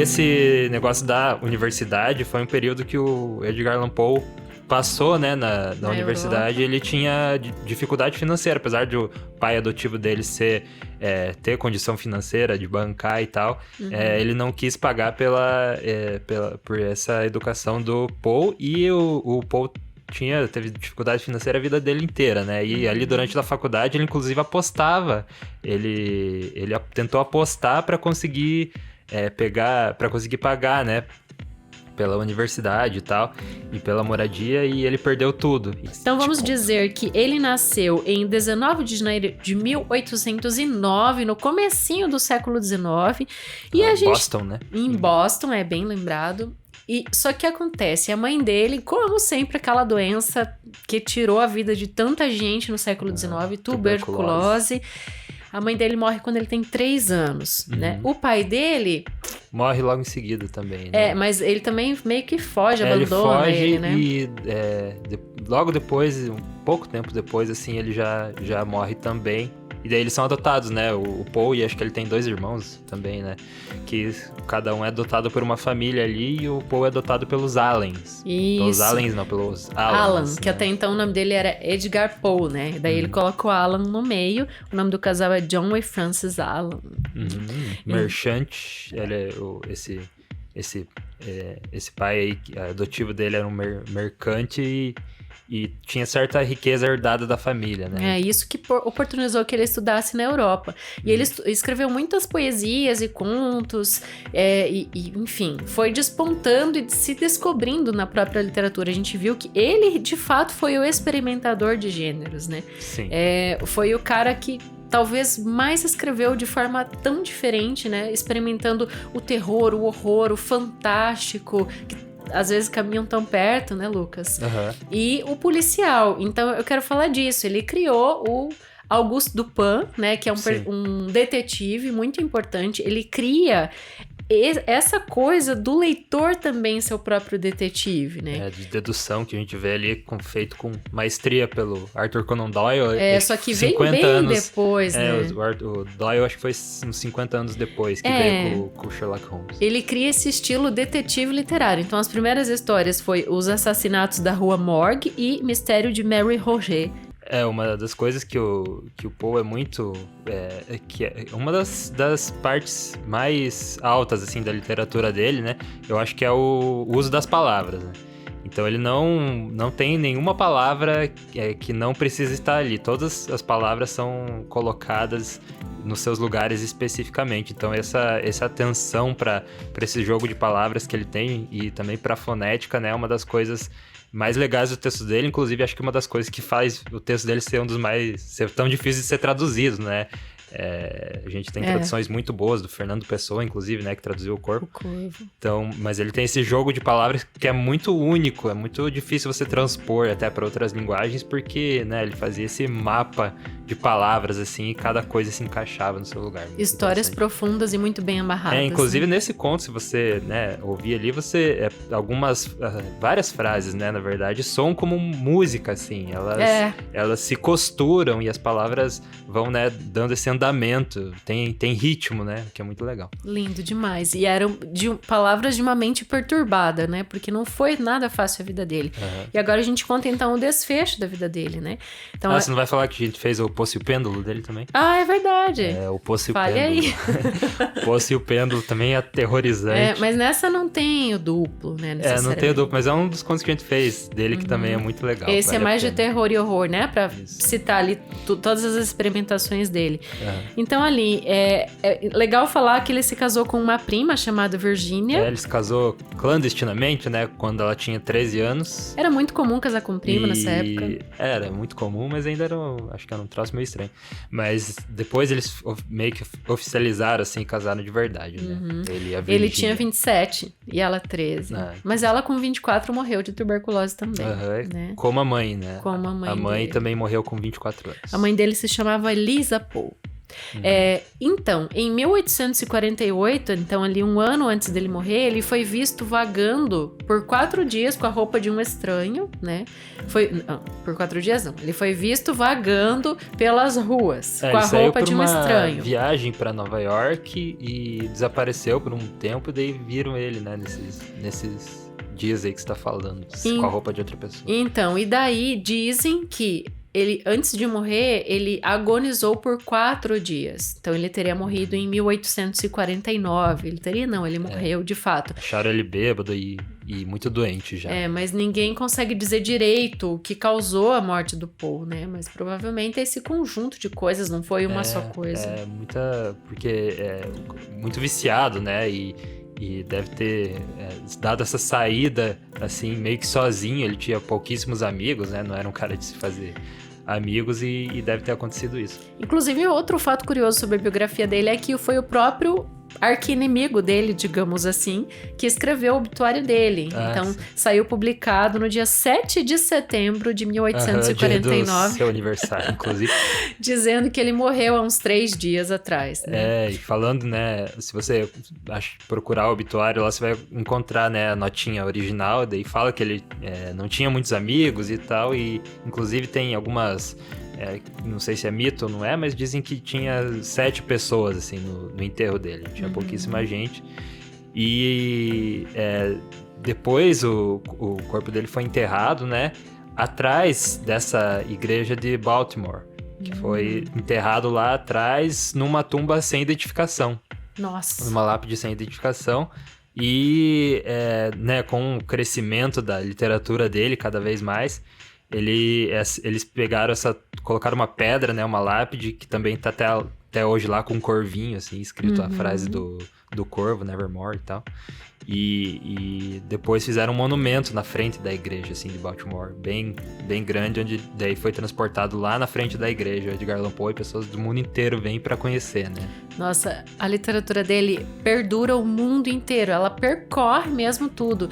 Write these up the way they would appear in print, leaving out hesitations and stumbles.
esse negócio da universidade foi um período que o Edgar Allan Poe passou, né, na universidade. Ele tinha dificuldade financeira, apesar de o pai adotivo dele ter condição financeira de bancar e tal. Ele não quis pagar por essa educação do Poe, e o Poe teve dificuldade financeira a vida dele inteira, né? E ali durante a faculdade ele inclusive apostava. Ele tentou apostar para conseguir pagar, né? Pela universidade e tal, e pela moradia, e ele perdeu tudo. Então vamos dizer que ele nasceu em 19 de janeiro de 1809, no comecinho do século XIX. Boston, né? Em Boston, é bem lembrado. E só que acontece, a mãe dele, como sempre, aquela doença que tirou a vida de tanta gente no século XIX, tuberculose. A mãe dele morre quando ele tem 3 anos, né? O pai dele... morre logo em seguida também, né? Mas ele também meio que foge, abandona ele, né? E logo depois, um pouco tempo depois, assim, ele já morre também. E daí eles são adotados, né? O Poe, e acho que ele tem 2 irmãos também, né? Que cada um é adotado por uma família ali, e o Poe é adotado pelos Allens. Isso. Pelos Allens, não, pelos Alan, né? que até então o nome dele era Edgar Poe, né? Daí ele colocou Alan no meio. O nome do casal é John e Frances Allan. Merchant, ele é esse pai aí, adotivo dele era um mercante e tinha certa riqueza herdada da família, né? É isso que oportunizou que ele estudasse na Europa. E ele escreveu muitas poesias e contos, enfim, foi despontando e se descobrindo na própria literatura. A gente viu que ele, de fato, foi o experimentador de gêneros, né? Sim. Foi o cara que talvez mais escreveu de forma tão diferente, né? Experimentando o terror, o horror, o fantástico, que às vezes caminham tão perto, né, Lucas? E o policial. Então, eu quero falar disso. Ele criou o Auguste Dupin, né, que é um detetive muito importante. Ele cria essa coisa do leitor também ser o próprio detetive, né? De dedução que a gente vê ali feito com maestria pelo Arthur Conan Doyle. Só que veio bem depois, né? O Doyle acho que foi uns 50 anos depois que veio com o Sherlock Holmes. Ele cria esse estilo detetive literário. Então, as primeiras histórias foi Os Assassinatos da Rua Morgue e Mistério de Mary Roget. Uma das coisas que o Poe é muito... que é uma das partes mais altas, assim, da literatura dele, né? Eu acho que é o uso das palavras, né? Então ele não tem nenhuma palavra que não precisa estar ali. Todas as palavras são colocadas nos seus lugares especificamente. Então essa atenção para esse jogo de palavras que ele tem, e também para a fonética, né? É uma das coisas mais legais do texto dele. Inclusive, acho que uma das coisas que faz o texto dele ser tão difícil de ser traduzido, né? A gente tem traduções muito boas do Fernando Pessoa, inclusive, né? Que traduziu o Corvo. Então, mas ele tem esse jogo de palavras que é muito único, é muito difícil você transpor até para outras linguagens, porque, né? Ele fazia esse mapa de palavras, assim, e cada coisa se encaixava no seu lugar. Histórias profundas e muito bem amarradas. Inclusive, né? Nesse conto, se você, né, ouvir ali, várias frases, né, na verdade, soam como música, assim. Elas se costuram e as palavras vão, né, dando esse andamento. Tem ritmo, né, que é muito legal. Lindo demais. E eram palavras de uma mente perturbada, né, porque não foi nada fácil a vida dele. E agora a gente conta, então, o desfecho da vida dele, né. Então, você não vai falar que a gente fez o Poço e o Pêndulo dele também? É verdade. O Poço e o Fale Pêndulo. Aí. O Poço e o Pêndulo também é aterrorizante. Mas nessa não tem o duplo, né? Não tem o duplo, mas é um dos contos que a gente fez dele que também é muito legal. Esse é mais de terror e horror, né? Pra citar ali todas as experimentações dele. Então ali, é legal falar que ele se casou com uma prima chamada Virginia. Ele se casou clandestinamente, né? Quando ela tinha 13 anos. Era muito comum casar com prima nessa época. Era muito comum, mas ainda acho que era um troço meio estranho. Mas depois eles meio que oficializaram, assim, casaram de verdade, né? Ele e a Virginia. Ele tinha 27 e ela 13. Mas ela com 24 morreu de tuberculose também, né? Como a mãe, né? Como a mãe A mãe dele. também morreu com 24 anos. A mãe dele se chamava Eliza Poe. Então, em 1848, então ali um ano antes dele morrer, ele foi visto vagando por 4 dias com a roupa de um estranho, né? Por 4 dias não. Ele foi visto vagando pelas ruas com a roupa de um estranho. Viagem para Nova York e desapareceu por um tempo, e daí viram ele, né? Nesses dias aí que você tá falando, com a roupa de outra pessoa. Então, e daí dizem que ele, antes de morrer, ele agonizou por 4 dias. Então, ele teria morrido em 1849. Ele morreu de fato. Acharam ele bêbado e muito doente já. Mas ninguém consegue dizer direito o que causou a morte do Poe, né? Mas provavelmente esse conjunto de coisas, não foi uma só coisa. Porque é muito viciado, né? E deve ter dado essa saída, assim, meio que sozinho. Ele tinha pouquíssimos amigos, né? Não era um cara de se fazer amigos e deve ter acontecido isso. Inclusive, outro fato curioso sobre a biografia dele é que foi o próprio arqui-inimigo dele, digamos assim, que escreveu o obituário dele. Então, sim. Saiu publicado no dia 7 de setembro de 1849. Dia do seu aniversário, inclusive. Dizendo que ele morreu há uns 3 dias atrás. Né? E falando, né, se você procurar o obituário lá, você vai encontrar, né, a notinha original, daí fala que ele não tinha muitos amigos e tal, e inclusive tem algumas... não sei se é mito ou não é, mas dizem que tinha 7 pessoas, assim, no enterro dele. Tinha pouquíssima gente. E depois o corpo dele foi enterrado, né? Atrás dessa igreja de Baltimore. Que foi enterrado lá atrás numa tumba sem identificação. Nossa. Numa lápide sem identificação. E, né, com o crescimento da literatura dele cada vez mais... Eles colocaram uma pedra, né, uma lápide, que também tá até hoje lá com um corvinho, assim, escrito a frase do corvo, Nevermore e tal. E depois fizeram um monumento na frente da igreja, assim, de Baltimore, bem, bem grande, onde daí foi transportado lá na frente da igreja, Edgar Allan Poe, e pessoas do mundo inteiro vêm para conhecer, né? Nossa, a literatura dele perdura o mundo inteiro, ela percorre mesmo tudo.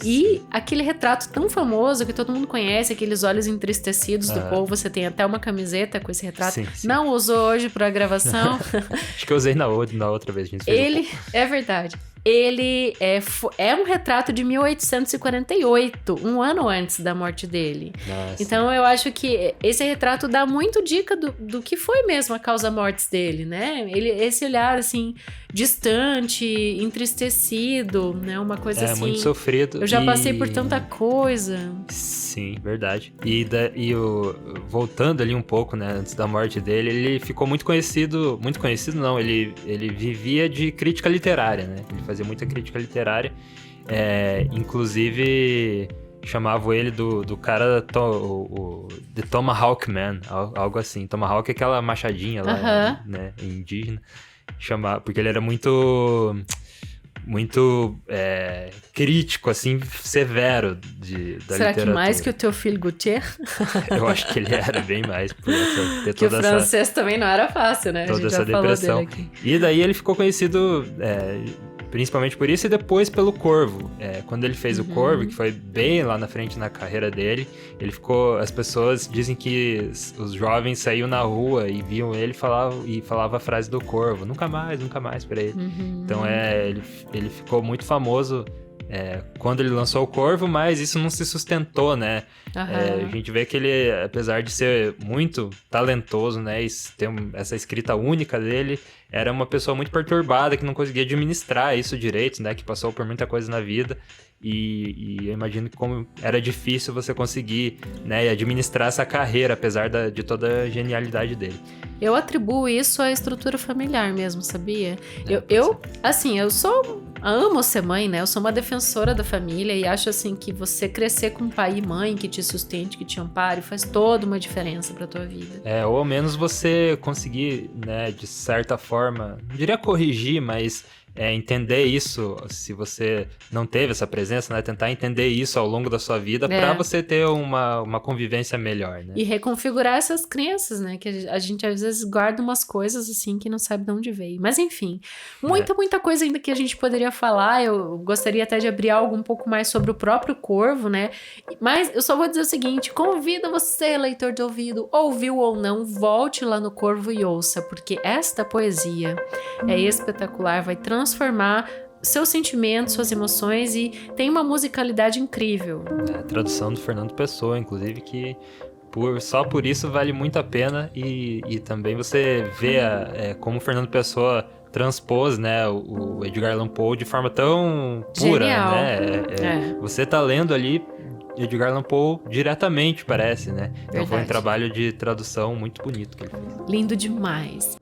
E aquele retrato tão famoso que todo mundo conhece, aqueles olhos entristecidos do Poe, você tem até uma camiseta com esse retrato. Sim. Não usou hoje para a gravação. Acho que eu usei na outra vez que a gente fez. É verdade. Ele é um retrato de 1848, um ano antes da morte dele. Nossa. Então eu acho que esse retrato dá muito dica do que foi mesmo a causa-mortes dele, né? Esse olhar, assim, distante, entristecido, né? Uma coisa assim... muito sofrido. Eu já passei por tanta coisa. Sim, verdade. Voltando ali um pouco, né, antes da morte dele, ele ficou muito conhecido não, ele vivia de crítica literária, né? Ele fazia muita crítica literária, inclusive chamavam ele do cara The Tomahawk Man, algo assim. Tomahawk é aquela machadinha lá, né, indígena, porque ele era muito crítico, assim, severo da literatura. Será que mais que o teu filho Gautier? Eu acho que ele era bem mais. Por ter que o francês também não era fácil, né? Toda essa depressão. E daí ele ficou conhecido principalmente por isso, e depois pelo Corvo. Quando ele fez o Corvo, que foi bem lá na frente na carreira dele, as pessoas dizem que os jovens saíam na rua e viam ele e falava a frase do Corvo, nunca mais pra ele. Então ele ficou muito famoso quando ele lançou o Corvo, mas isso não se sustentou, né? A gente vê que ele, apesar de ser muito talentoso, né, e ter essa escrita única dele, era uma pessoa muito perturbada, que não conseguia administrar isso direito, né, que passou por muita coisa na vida, e eu imagino como era difícil você conseguir, né, administrar essa carreira, apesar de toda a genialidade dele. Eu atribuo isso à estrutura familiar mesmo, sabia? Eu amo ser mãe, né? Eu sou uma defensora da família e acho, assim, que você crescer com pai e mãe que te sustente, que te ampare, faz toda uma diferença pra tua vida. Ou ao menos você conseguir, né, de certa forma, não diria corrigir, mas entender isso, se você não teve essa presença, né? Tentar entender isso ao longo da sua vida pra você ter uma convivência melhor, né? E reconfigurar essas crenças, né? Que a gente às vezes guarda umas coisas assim que não sabe de onde veio. Mas enfim, muita coisa ainda que a gente poderia falar. Eu gostaria até de abrir algo um pouco mais sobre o próprio Corvo, né? Mas eu só vou dizer o seguinte: convido você, leitor de ouvido, ouviu ou não, volte lá no Corvo e ouça, porque esta poesia é espetacular, vai transformar seus sentimentos, suas emoções, e tem uma musicalidade incrível. A tradução do Fernando Pessoa, inclusive, que só por isso vale muito a pena, e também você vê como o Fernando Pessoa transpôs, né, o Edgar Allan Poe de forma tão pura, Genial. né? Você tá lendo ali Edgar Allan Poe diretamente, parece, né? Então foi um trabalho de tradução muito bonito que ele fez. Lindo demais.